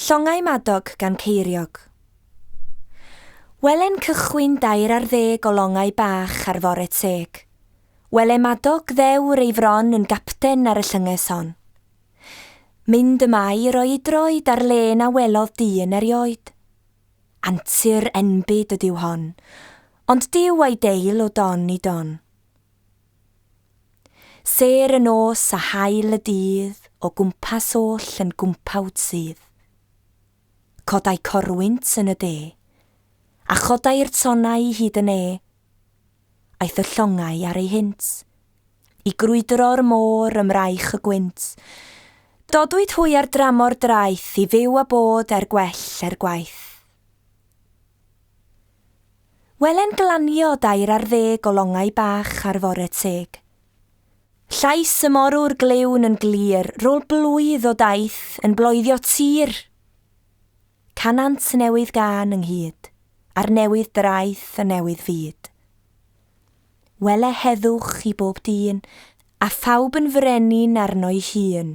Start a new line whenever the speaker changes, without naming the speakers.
Llongau Madog gan Ceiriog. Welen cychwyn 20 o longau bach ar fore teg. Wele Madog ddewr ei fron yn gapten ar y llynges hon. Mynd y mai roi droed ar len a welodd dyn erioed. Antur enbyd ydyw hon, ond diw ei deil o don i don. Ser y nos a hael y dydd, o gwmpas oll yn gwmpawd sydd. Codau corwynt yn y de, a chodau'r tonau hyd yn e. Aeth y llongau ar ei hint, i grwydro'r môr ymraich y gwynt. Dodwyd hwy ar dramor draeth i fyw a bod gwell gwaith. Welen glanio 20 o longau bach ar fore teg. Llais y morwr glewn yn glir, rôl blwydd o daith yn bloeddio tir. Canant newydd gan ynghyd, a'r newydd draeth y newydd fyd. Wele heddwch i bob dyn, a phawb yn frenin arno'i hun.